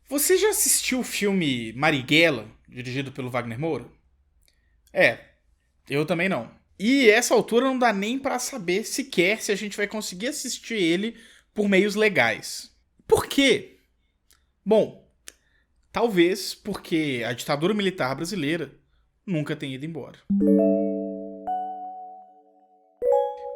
Você já assistiu o filme Marighella, dirigido pelo Wagner Moura? É, eu também não. E essa altura não dá nem pra saber sequer se a gente vai conseguir assistir ele por meios legais. Por quê? Bom, talvez porque a ditadura militar brasileira nunca tenha ido embora.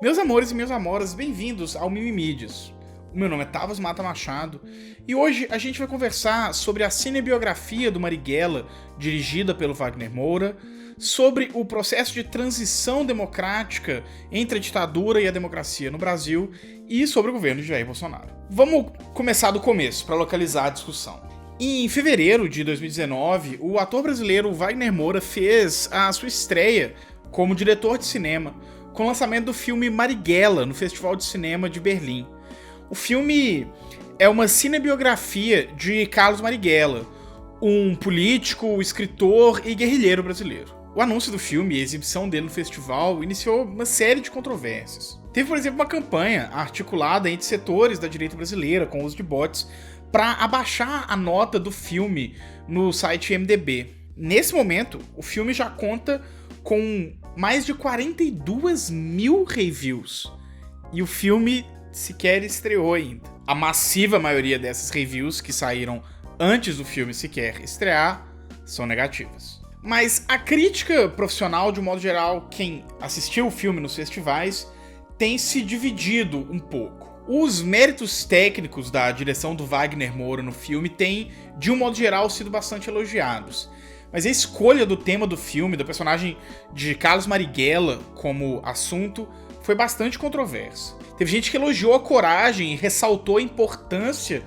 Meus amores e minhas amoras, bem-vindos ao Mimimídias. O meu nome é Tavos Mata Machado e hoje a gente vai conversar sobre a cinebiografia do Marighella, dirigida pelo Wagner Moura, sobre o processo de transição democrática entre a ditadura e a democracia no Brasil e sobre o governo de Jair Bolsonaro. Vamos começar do começo para localizar a discussão. Em fevereiro de 2019, o ator brasileiro Wagner Moura fez a sua estreia como diretor de cinema com o lançamento do filme Marighella no Festival de Cinema de Berlim. O filme é uma cinebiografia de Carlos Marighella, um político, escritor e guerrilheiro brasileiro. O anúncio do filme e a exibição dele no festival iniciou uma série de controvérsias. Teve, por exemplo, uma campanha articulada entre setores da direita brasileira, com o uso de bots, para abaixar a nota do filme no site IMDb. Nesse momento, o filme já conta com mais de 42 mil reviews. E o filme sequer estreou ainda. A massiva maioria dessas reviews que saíram antes do filme sequer estrear são negativas. Mas a crítica profissional, de um modo geral, quem assistiu o filme nos festivais, tem se dividido um pouco. Os méritos técnicos da direção do Wagner Moura no filme têm, de um modo geral, sido bastante elogiados. Mas a escolha do tema do filme, do personagem de Carlos Marighella como assunto, foi bastante controversa. Teve gente que elogiou a coragem e ressaltou a importância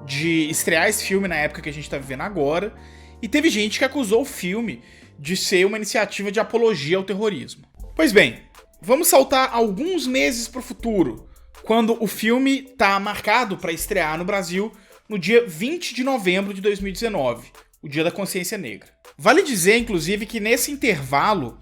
de estrear esse filme na época que a gente tá vivendo agora, e teve gente que acusou o filme de ser uma iniciativa de apologia ao terrorismo. Pois bem, vamos saltar alguns meses pro futuro, quando o filme tá marcado para estrear no Brasil no dia 20 de novembro de 2019, o Dia da Consciência Negra. Vale dizer, inclusive, que nesse intervalo,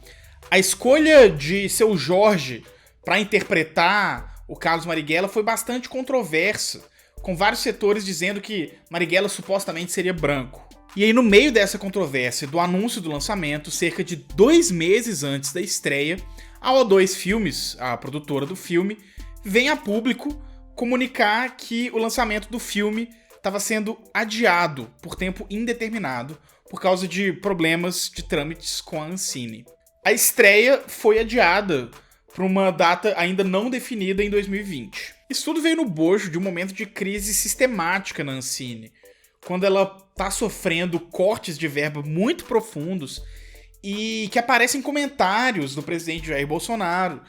a escolha de Seu Jorge para interpretar o Carlos Marighella foi bastante controversa, com vários setores dizendo que Marighella supostamente seria branco. E aí, no meio dessa controvérsia do anúncio do lançamento, cerca de 2 meses antes da estreia, a O2 Filmes, a produtora do filme, vem a público comunicar que o lançamento do filme estava sendo adiado por tempo indeterminado por causa de problemas de trâmites com a Ancine. A estreia foi adiada para uma data ainda não definida em 2020. Isso tudo veio no bojo de um momento de crise sistemática na Ancine, quando ela está sofrendo cortes de verba muito profundos e que aparecem comentários do presidente Jair Bolsonaro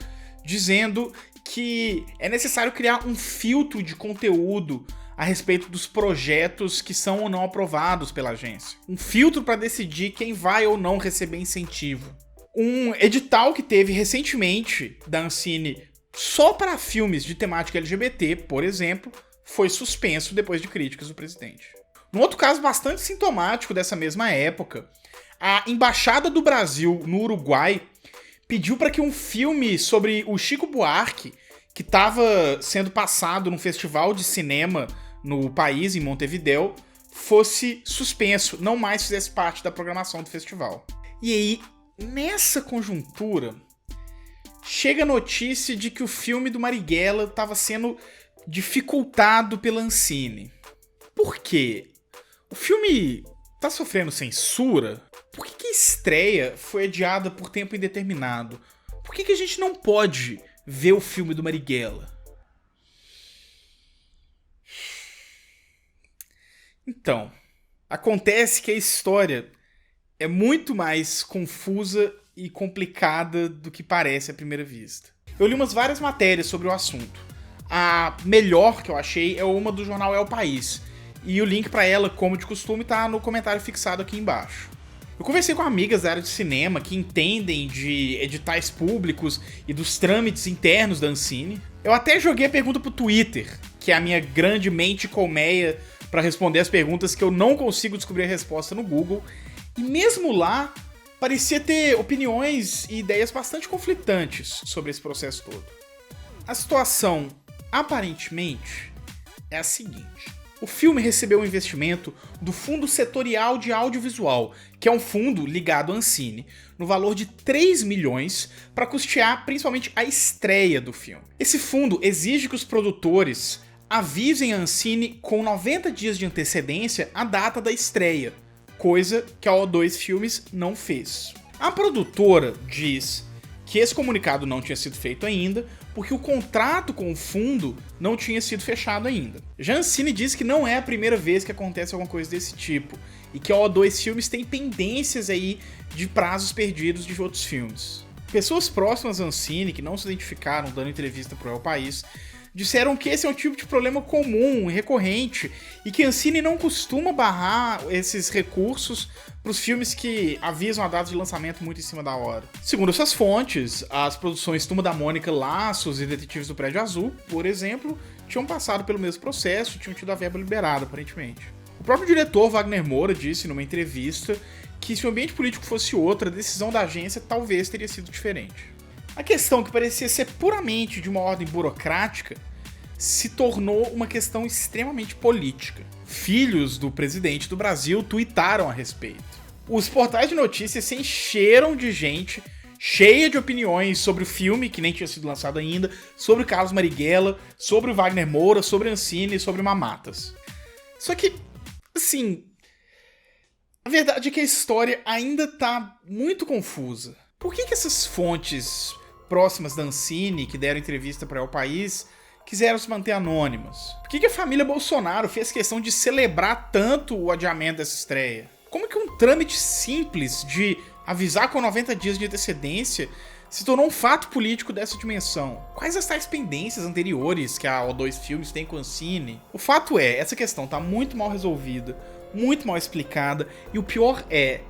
dizendo que é necessário criar um filtro de conteúdo a respeito dos projetos que são ou não aprovados pela agência. Um filtro para decidir quem vai ou não receber incentivo. Um edital que teve recentemente da Ancine só para filmes de temática LGBT, por exemplo, foi suspenso depois de críticas do presidente. Num outro caso bastante sintomático dessa mesma época, a Embaixada do Brasil no Uruguai pediu para que um filme sobre o Chico Buarque, que estava sendo passado num festival de cinema no país, em Montevidéu, fosse suspenso, não mais fizesse parte da programação do festival. E aí, nessa conjuntura, chega a notícia de que o filme do Marighella estava sendo dificultado pela Ancine. Por quê? O filme tá sofrendo censura? Por que a estreia foi adiada por tempo indeterminado? Por que a gente não pode ver o filme do Marighella? Então, acontece que a história é muito mais confusa e complicada do que parece à primeira vista. Eu li várias matérias sobre o assunto. A melhor que eu achei é uma do jornal É o País, e o link para ela, como de costume, tá no comentário fixado aqui embaixo. Eu conversei com amigas da área de cinema que entendem de editais públicos e dos trâmites internos da Ancine. Eu até joguei a pergunta pro Twitter, que é a minha grande mente colmeia para responder as perguntas que eu não consigo descobrir a resposta no Google. E mesmo lá, parecia ter opiniões e ideias bastante conflitantes sobre esse processo todo. A situação, aparentemente, é a seguinte. O filme recebeu um investimento do Fundo Setorial de Audiovisual, que é um fundo ligado à Ancine, no valor de 3 milhões para custear principalmente a estreia do filme. Esse fundo exige que os produtores avisem a Ancine com 90 dias de antecedência a data da estreia, coisa que a O2 Filmes não fez. A produtora diz que esse comunicado não tinha sido feito ainda, porque o contrato com o fundo não tinha sido fechado ainda. Já a Ancine diz que não é a primeira vez que acontece alguma coisa desse tipo, e que a O2 Filmes tem pendências aí de prazos perdidos de outros filmes. Pessoas próximas à Ancine, que não se identificaram dando entrevista para o El País, disseram que esse é um tipo de problema comum e recorrente, e que a Ancine não costuma barrar esses recursos para os filmes que avisam a data de lançamento muito em cima da hora. Segundo essas fontes, as produções Turma da Mônica, Laços e Detetives do Prédio Azul, por exemplo, tinham passado pelo mesmo processo e tinham tido a verba liberada, aparentemente. O próprio diretor Wagner Moura disse numa entrevista que se o ambiente político fosse outro, a decisão da agência talvez teria sido diferente. A questão, que parecia ser puramente de uma ordem burocrática, se tornou uma questão extremamente política. Filhos do presidente do Brasil tuitaram a respeito. Os portais de notícias se encheram de gente cheia de opiniões sobre o filme, que nem tinha sido lançado ainda, sobre o Carlos Marighella, sobre o Wagner Moura, sobre a Ancine e sobre Mamatas. Só que, assim, a verdade é que a história ainda tá muito confusa. Por que essas fontes próximas da Ancine, que deram entrevista para El País, quiseram se manter anônimas? Por que a família Bolsonaro fez questão de celebrar tanto o adiamento dessa estreia? Como que um trâmite simples de avisar com 90 dias de antecedência se tornou um fato político dessa dimensão? Quais as tais pendências anteriores que a O2 Filmes tem com a Ancine? O fato é, essa questão tá muito mal resolvida, muito mal explicada, e o pior é,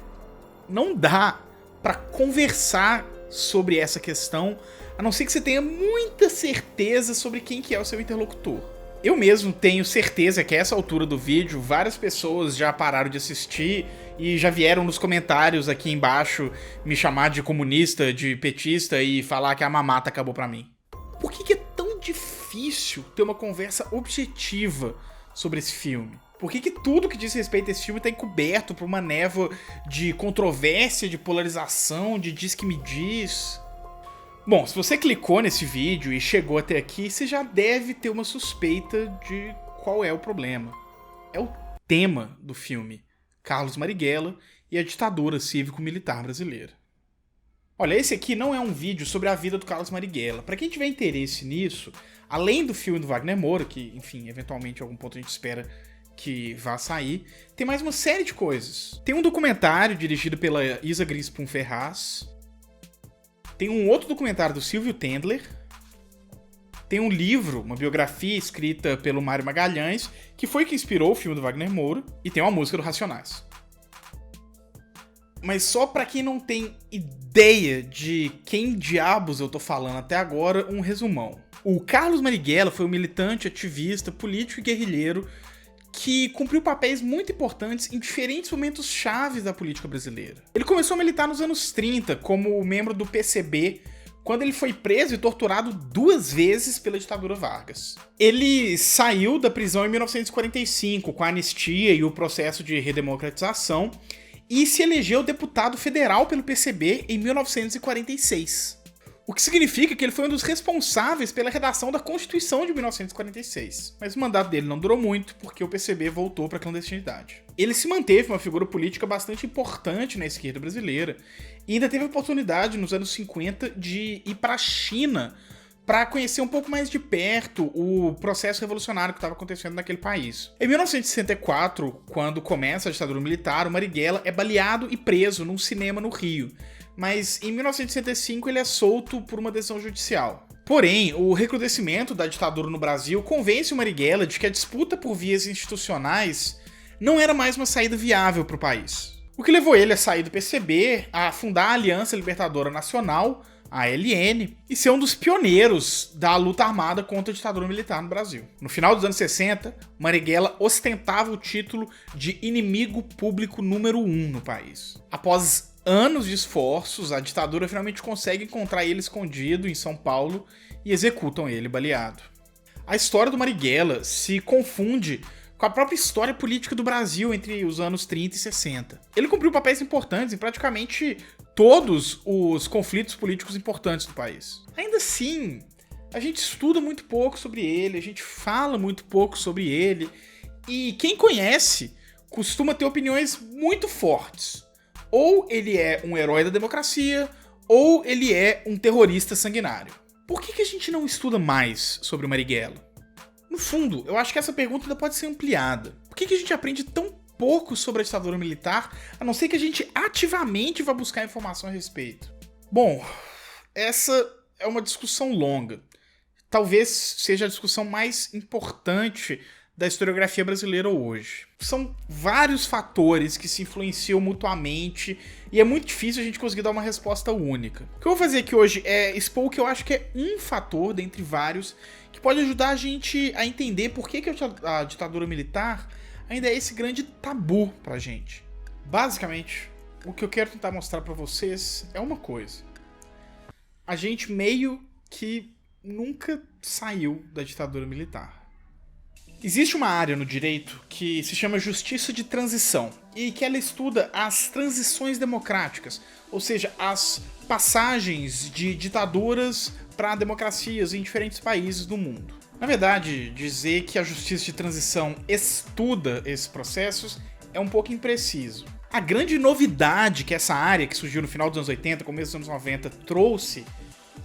não dá pra conversar sobre essa questão, a não ser que você tenha muita certeza sobre quem que é o seu interlocutor. Eu mesmo tenho certeza que a essa altura do vídeo, várias pessoas já pararam de assistir e já vieram nos comentários aqui embaixo me chamar de comunista, de petista e falar que a mamata acabou pra mim. Por que é tão difícil ter uma conversa objetiva sobre esse filme? Por que tudo que diz respeito a esse filme tá encoberto por uma névoa de controvérsia, de polarização, de diz que me diz? Bom, se você clicou nesse vídeo e chegou até aqui, você já deve ter uma suspeita de qual é o problema. É o tema do filme, Carlos Marighella e a ditadura cívico-militar brasileira. Olha, esse aqui não é um vídeo sobre a vida do Carlos Marighella. Pra quem tiver interesse nisso, além do filme do Wagner Moura, que, enfim, eventualmente a algum ponto a gente espera que vá sair, tem mais uma série de coisas. Tem um documentário dirigido pela Isa Grispun Ferraz, tem um outro documentário do Silvio Tendler, tem um livro, uma biografia escrita pelo Mário Magalhães, que foi que inspirou o filme do Wagner Moura, e tem uma música do Racionais. Mas só pra quem não tem ideia de quem diabos eu tô falando até agora, um resumão. O Carlos Marighella foi um militante, ativista, político e guerrilheiro que cumpriu papéis muito importantes em diferentes momentos chaves da política brasileira. Ele começou a militar nos anos 30 como membro do PCB, quando ele foi preso e torturado 2 vezes pela ditadura Vargas. Ele saiu da prisão em 1945, com a anistia e o processo de redemocratização, e se elegeu deputado federal pelo PCB em 1946. O que significa que ele foi um dos responsáveis pela redação da Constituição de 1946. Mas o mandato dele não durou muito, porque o PCB voltou para a clandestinidade. Ele se manteve uma figura política bastante importante na esquerda brasileira, e ainda teve a oportunidade, nos anos 50, de ir para a China para conhecer um pouco mais de perto o processo revolucionário que estava acontecendo naquele país. Em 1964, quando começa a ditadura militar, o Marighella é baleado e preso num cinema no Rio. Mas em 1965 ele é solto por uma decisão judicial. Porém, o recrudescimento da ditadura no Brasil convence o Marighella de que a disputa por vias institucionais não era mais uma saída viável para o país. O que levou ele a sair do PCB, a fundar a Aliança Libertadora Nacional, a ALN, e ser um dos pioneiros da luta armada contra a ditadura militar no Brasil. No final dos anos 60, Marighella ostentava o título de inimigo público número 1 no país. Após anos de esforços, a ditadura finalmente consegue encontrar ele escondido em São Paulo e executam ele baleado. A história do Marighella se confunde com a própria história política do Brasil entre os anos 30 e 60. Ele cumpriu papéis importantes em praticamente todos os conflitos políticos importantes do país. Ainda assim, a gente estuda muito pouco sobre ele, a gente fala muito pouco sobre ele, e quem conhece costuma ter opiniões muito fortes. Ou ele é um herói da democracia, ou ele é um terrorista sanguinário. Por que a gente não estuda mais sobre o Marighella? No fundo, eu acho que essa pergunta ainda pode ser ampliada. Por que a gente aprende tão pouco sobre a ditadura militar, a não ser que a gente ativamente vá buscar informação a respeito? Bom, essa é uma discussão longa. Talvez seja a discussão mais importante da historiografia brasileira hoje. São vários fatores que se influenciam mutuamente e é muito difícil a gente conseguir dar uma resposta única. O que eu vou fazer aqui hoje é expor o que eu acho que é um fator dentre vários que pode ajudar a gente a entender por que a ditadura militar ainda é esse grande tabu pra gente. Basicamente, o que eu quero tentar mostrar pra vocês é uma coisa. A gente meio que nunca saiu da ditadura militar. Existe uma área no direito que se chama justiça de transição e que ela estuda as transições democráticas, ou seja, as passagens de ditaduras para democracias em diferentes países do mundo. Na verdade, dizer que a justiça de transição estuda esses processos é um pouco impreciso. A grande novidade que essa área, que surgiu no final dos anos 80, começo dos anos 90, trouxe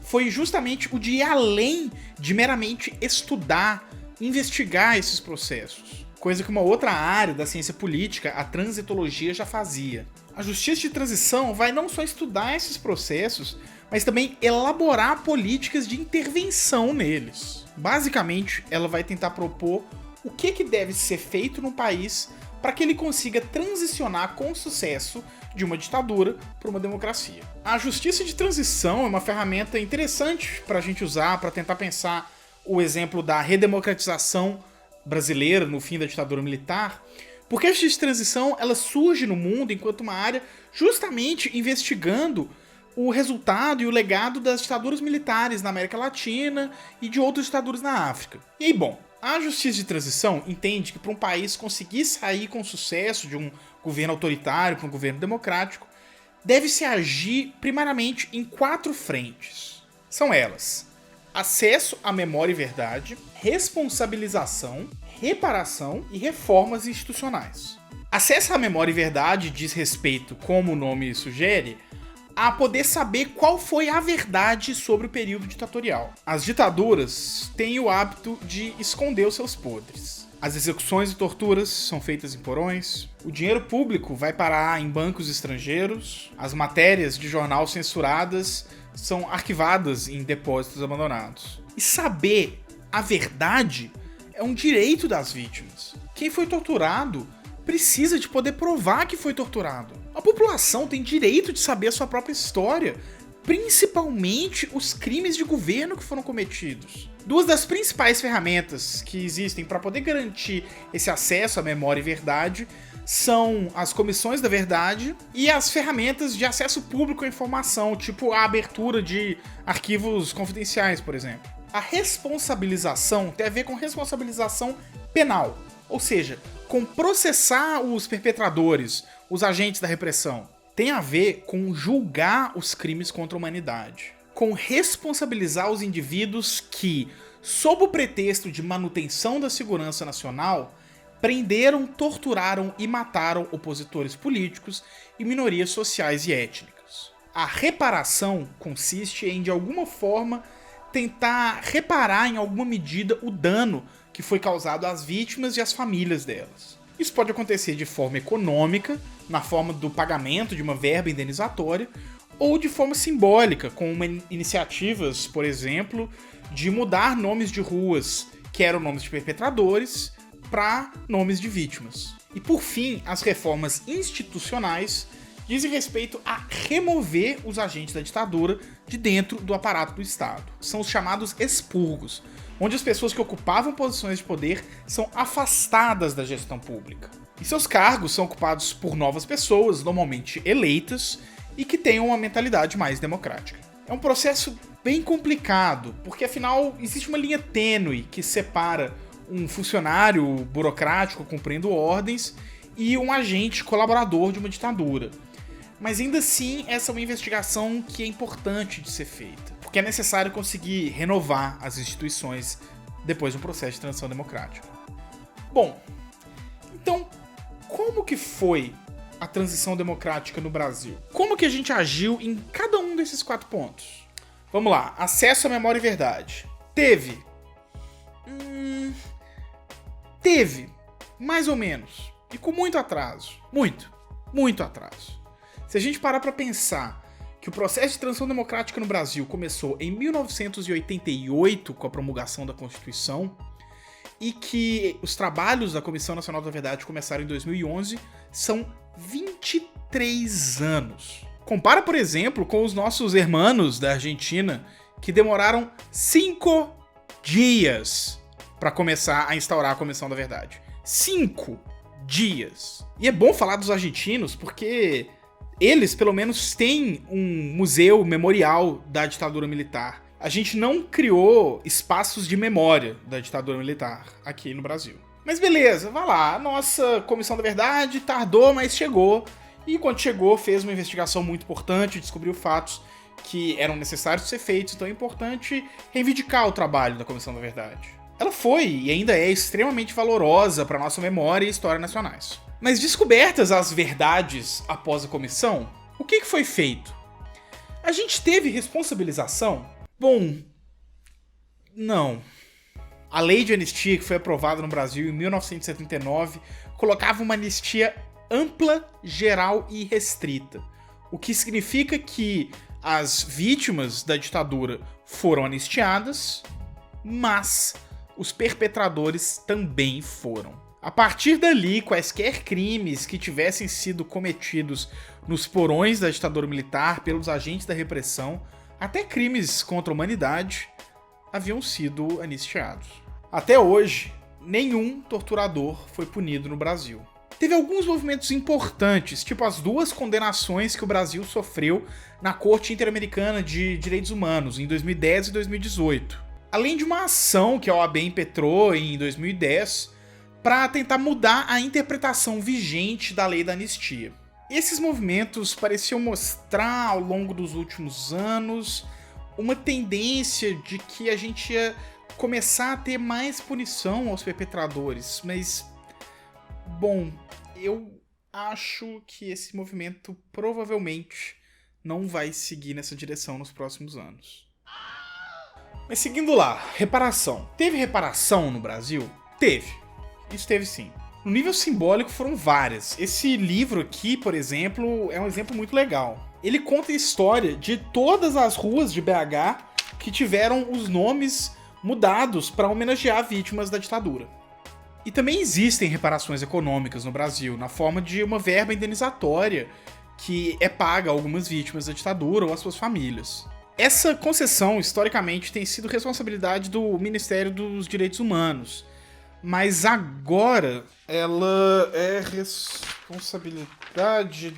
foi justamente o de ir além de meramente estudar, investigar esses processos. Coisa que uma outra área da ciência política, a transitologia, já fazia. A justiça de transição vai não só estudar esses processos, mas também elaborar políticas de intervenção neles. Basicamente, ela vai tentar propor o que deve ser feito num país para que ele consiga transicionar com sucesso de uma ditadura para uma democracia. A justiça de transição é uma ferramenta interessante para a gente usar para tentar pensar o exemplo da redemocratização brasileira no fim da ditadura militar, porque a justiça de transição ela surge no mundo enquanto uma área justamente investigando o resultado e o legado das ditaduras militares na América Latina e de outras ditaduras na África. E aí, bom, a justiça de transição entende que para um país conseguir sair com sucesso de um governo autoritário para um governo democrático, deve-se agir primariamente em 4 frentes. São elas: acesso à memória e verdade, responsabilização, reparação e reformas institucionais. Acesso à memória e verdade diz respeito, como o nome sugere, a poder saber qual foi a verdade sobre o período ditatorial. As ditaduras têm o hábito de esconder os seus podres. As execuções e torturas são feitas em porões, o dinheiro público vai parar em bancos estrangeiros, as matérias de jornal censuradas são arquivadas em depósitos abandonados. E saber a verdade é um direito das vítimas. Quem foi torturado precisa de poder provar que foi torturado. A população tem direito de saber a sua própria história, principalmente os crimes de governo que foram cometidos. 2 das principais ferramentas que existem para poder garantir esse acesso à memória e verdade são as comissões da verdade e as ferramentas de acesso público à informação, tipo a abertura de arquivos confidenciais, por exemplo. A responsabilização tem a ver com responsabilização penal, ou seja, com processar os perpetradores, os agentes da repressão. Tem a ver com julgar os crimes contra a humanidade, com responsabilizar os indivíduos que, sob o pretexto de manutenção da segurança nacional, prenderam, torturaram e mataram opositores políticos e minorias sociais e étnicas. A reparação consiste em, de alguma forma, tentar reparar em alguma medida o dano que foi causado às vítimas e às famílias delas. Isso pode acontecer de forma econômica, na forma do pagamento de uma verba indenizatória, ou de forma simbólica, com iniciativas, por exemplo, de mudar nomes de ruas que eram nomes de perpetradores para nomes de vítimas. E por fim, as reformas institucionais dizem respeito a remover os agentes da ditadura de dentro do aparato do Estado. São os chamados expurgos, onde as pessoas que ocupavam posições de poder são afastadas da gestão pública. E seus cargos são ocupados por novas pessoas, normalmente eleitas, e que tenham uma mentalidade mais democrática. É um processo bem complicado, porque afinal existe uma linha tênue que separa um funcionário burocrático cumprindo ordens e um agente colaborador de uma ditadura. Mas ainda assim, essa é uma investigação que é importante de ser feita, porque é necessário conseguir renovar as instituições depois de um processo de transição democrática. Bom, então, como que foi a transição democrática no Brasil? Como que a gente agiu em cada um desses 4 pontos? Vamos lá, acesso à memória e verdade. Teve. Teve, mais ou menos. E com muito atraso. Muito atraso. Se a gente parar pra pensar que o processo de transição democrática no Brasil começou em 1988 com a promulgação da Constituição e que os trabalhos da Comissão Nacional da Verdade começaram em 2011, são 23 anos. Compara, por exemplo, com os nossos irmãos da Argentina, que demoraram 5 dias para começar a instaurar a Comissão da Verdade. 5 dias. E é bom falar dos argentinos porque eles, pelo menos, têm um museu memorial da ditadura militar. A gente não criou espaços de memória da ditadura militar aqui no Brasil. Mas beleza, vai lá. A nossa Comissão da Verdade tardou, mas chegou. E quando chegou, fez uma investigação muito importante, descobriu fatos que eram necessários ser feitos. Então é importante reivindicar o trabalho da Comissão da Verdade. Ela foi e ainda é extremamente valorosa para nossa memória e história nacionais. Mas descobertas as verdades após a comissão, o que foi feito? A gente teve responsabilização? Bom, não. A lei de anistia que foi aprovada no Brasil em 1979 colocava uma anistia ampla, geral e restrita. O que significa que as vítimas da ditadura foram anistiadas, mas os perpetradores também foram. A partir dali, quaisquer crimes que tivessem sido cometidos nos porões da ditadura militar pelos agentes da repressão, até crimes contra a humanidade, haviam sido anistiados. Até hoje, nenhum torturador foi punido no Brasil. Teve alguns movimentos importantes, tipo as 2 condenações que o Brasil sofreu na Corte Interamericana de Direitos Humanos, em 2010 e 2018. Além de uma ação que a OAB impetrou em 2010 para tentar mudar a interpretação vigente da lei da anistia. Esses movimentos pareciam mostrar ao longo dos últimos anos uma tendência de que a gente ia começar a ter mais punição aos perpetradores, mas, bom, eu acho que esse movimento provavelmente não vai seguir nessa direção nos próximos anos. Mas seguindo lá, reparação. Teve reparação no Brasil? Teve. Isso teve sim. No nível simbólico foram várias. Esse livro aqui, por exemplo, é um exemplo muito legal. Ele conta a história de todas as ruas de BH que tiveram os nomes mudados para homenagear vítimas da ditadura. E também existem reparações econômicas no Brasil, na forma de uma verba indenizatória que é paga a algumas vítimas da ditadura ou às suas famílias. Essa concessão, historicamente, tem sido responsabilidade do Ministério dos Direitos Humanos, mas agora ela é responsabilidade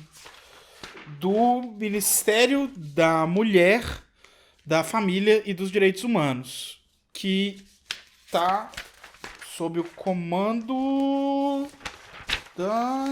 do Ministério da Mulher, da Família e dos Direitos Humanos, que tá sob o comando da...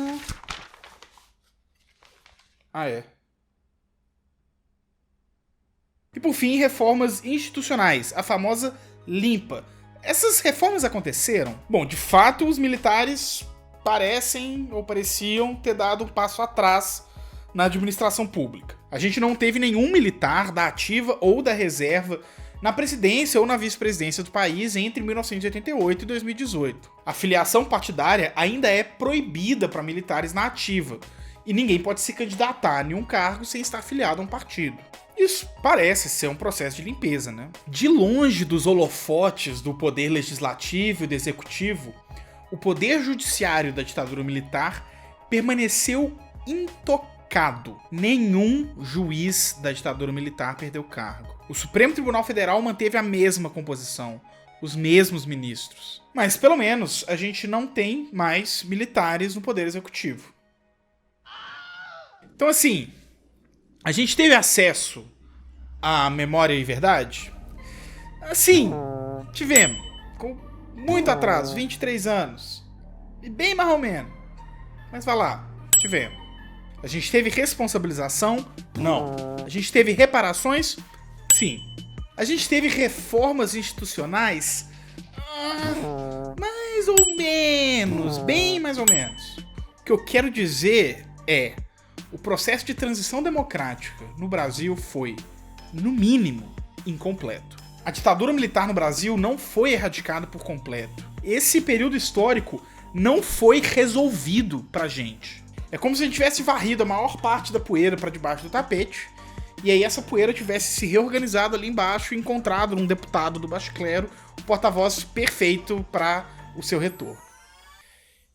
E por fim, reformas institucionais, a famosa limpa. Essas reformas aconteceram? Bom, de fato, os militares pareciam ter dado um passo atrás na administração pública. A gente não teve nenhum militar da ativa ou da reserva na presidência ou na vice-presidência do país entre 1988 e 2018. A filiação partidária ainda é proibida para militares na ativa, e ninguém pode se candidatar a nenhum cargo sem estar afiliado a um partido. Isso parece ser um processo de limpeza, né? De longe dos holofotes do poder legislativo e do executivo, o poder judiciário da ditadura militar permaneceu intocado. Nenhum juiz da ditadura militar perdeu cargo. O Supremo Tribunal Federal manteve a mesma composição, os mesmos ministros. Mas, pelo menos, a gente não tem mais militares no poder executivo. Então, assim, a gente teve acesso à memória e verdade? Sim, tivemos. Com Muito atrás, 23 anos. E bem mais ou menos. Mas vai lá, tivemos. A gente teve responsabilização? Não. A gente teve reparações? Sim. A gente teve reformas institucionais? Mais ou menos, bem mais ou menos. O que eu quero dizer é, o processo de transição democrática no Brasil foi, no mínimo, incompleto. A ditadura militar no Brasil não foi erradicada por completo. Esse período histórico não foi resolvido pra gente. É como se a gente tivesse varrido a maior parte da poeira pra debaixo do tapete, e aí essa poeira tivesse se reorganizado ali embaixo e encontrado num deputado do baixo clero o porta-voz perfeito para o seu retorno.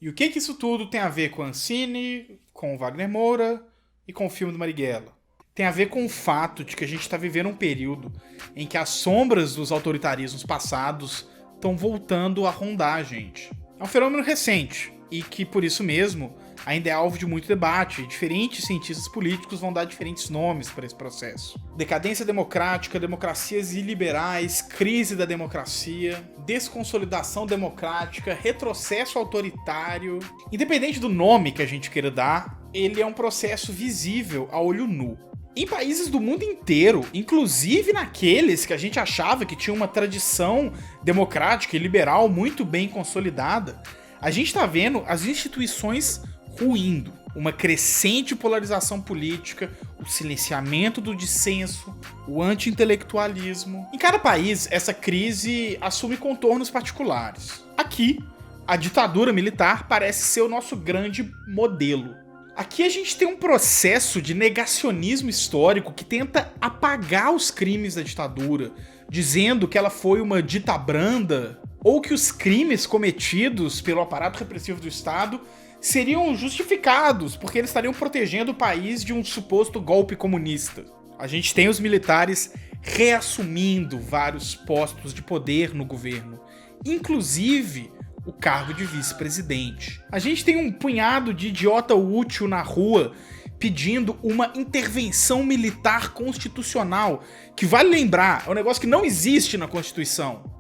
E o que isso tudo tem a ver com Ancine, com o Wagner Moura e com o filme do Marighella? Tem a ver com o fato de que a gente está vivendo um período em que as sombras dos autoritarismos passados estão voltando a rondar a gente. É um fenômeno recente e que, por isso mesmo, ainda é alvo de muito debate. Diferentes cientistas políticos vão dar diferentes nomes para esse processo. Decadência democrática, democracias iliberais, crise da democracia, desconsolidação democrática, retrocesso autoritário. Independente do nome que a gente queira dar, ele é um processo visível a olho nu. Em países do mundo inteiro, inclusive naqueles que a gente achava que tinha uma tradição democrática e liberal muito bem consolidada, a gente está vendo as instituições ruindo, uma crescente polarização política, o silenciamento do dissenso, o anti-intelectualismo. Em cada país, essa crise assume contornos particulares. Aqui, a ditadura militar parece ser o nosso grande modelo. Aqui a gente tem um processo de negacionismo histórico que tenta apagar os crimes da ditadura, dizendo que ela foi uma dita branda, ou que os crimes cometidos pelo aparato repressivo do Estado seriam justificados, porque eles estariam protegendo o país de um suposto golpe comunista. A gente tem os militares reassumindo vários postos de poder no governo, inclusive o cargo de vice-presidente. A gente tem um punhado de idiota útil na rua pedindo uma intervenção militar constitucional, que vale lembrar, é um negócio que não existe na Constituição.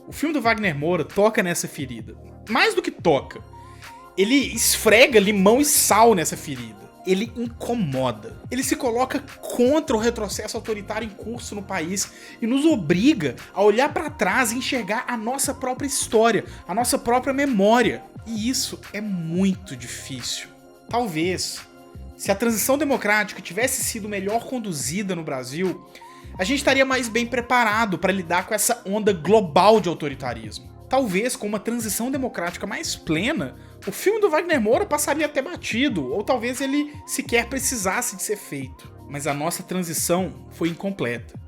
O filme do Wagner Moura toca nessa ferida. Mais do que toca, ele esfrega limão e sal nessa ferida. Ele incomoda. Ele se coloca contra o retrocesso autoritário em curso no país e nos obriga a olhar pra trás e enxergar a nossa própria história, a nossa própria memória. E isso é muito difícil. Talvez, se a transição democrática tivesse sido melhor conduzida no Brasil, a gente estaria mais bem preparado para lidar com essa onda global de autoritarismo. Talvez com uma transição democrática mais plena, o filme do Wagner Moura passaria até batido, ou talvez ele sequer precisasse de ser feito. Mas a nossa transição foi incompleta.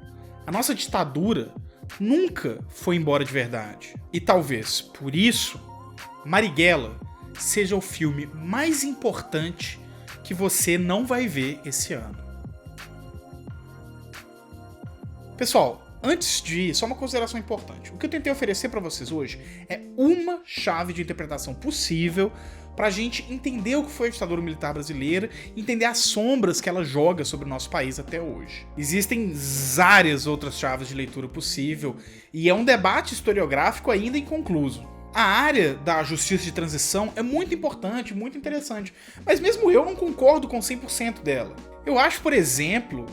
A nossa ditadura nunca foi embora de verdade. E talvez, por isso, Marighella seja o filme mais importante que você não vai ver esse ano. Pessoal, antes de ir, só uma consideração importante. O que eu tentei oferecer para vocês hoje é uma chave de interpretação possível pra gente entender o que foi a ditadura militar brasileira, entender as sombras que ela joga sobre o nosso país até hoje. Existem várias outras chaves de leitura possível e é um debate historiográfico ainda inconcluso. A área da justiça de transição é muito importante, muito interessante, mas mesmo eu não concordo com 100% dela. Eu acho, por exemplo,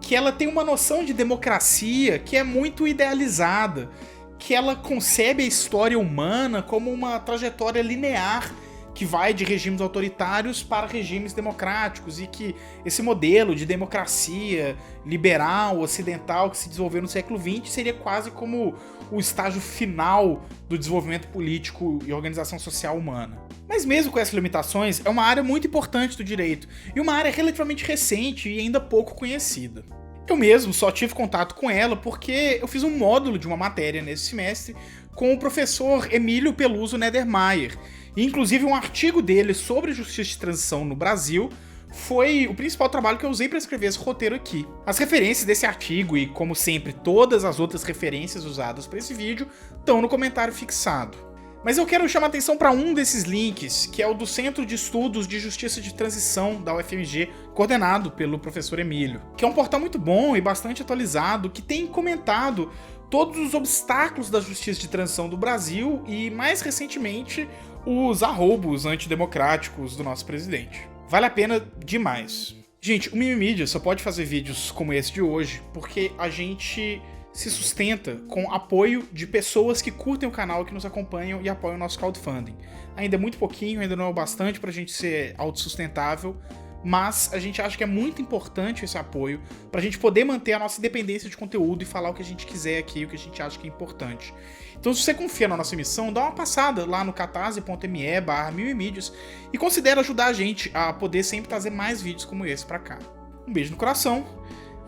que ela tem uma noção de democracia que é muito idealizada, que ela concebe a história humana como uma trajetória linear que vai de regimes autoritários para regimes democráticos e que esse modelo de democracia liberal, ocidental que se desenvolveu no século XX seria quase como o estágio final do desenvolvimento político e organização social humana. Mas mesmo com essas limitações, é uma área muito importante do direito e uma área relativamente recente e ainda pouco conhecida. Eu mesmo só tive contato com ela porque eu fiz um módulo de uma matéria nesse semestre com o professor Emílio Peluso Nedermayer, e inclusive um artigo dele sobre justiça de transição no Brasil foi o principal trabalho que eu usei para escrever esse roteiro aqui. As referências desse artigo e, como sempre, todas as outras referências usadas para esse vídeo estão no comentário fixado. Mas eu quero chamar a atenção para um desses links, que é o do Centro de Estudos de Justiça de Transição da UFMG, coordenado pelo professor Emílio, que é um portal muito bom e bastante atualizado, que tem comentado todos os obstáculos da justiça de transição do Brasil e, mais recentemente, os arroubos antidemocráticos do nosso presidente. Vale a pena demais. Gente, o Mimimídia só pode fazer vídeos como esse de hoje porque a gente se sustenta com apoio de pessoas que curtem o canal, que nos acompanham e apoiam o nosso crowdfunding. Ainda é muito pouquinho, ainda não é o bastante pra gente ser autossustentável, mas a gente acha que é muito importante esse apoio pra gente poder manter a nossa independência de conteúdo e falar o que a gente quiser aqui, o que a gente acha que é importante. Então, se você confia na nossa missão, dá uma passada lá no catarse.me/mimimídios e considera ajudar a gente a poder sempre trazer mais vídeos como esse pra cá. Um beijo no coração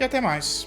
e até mais.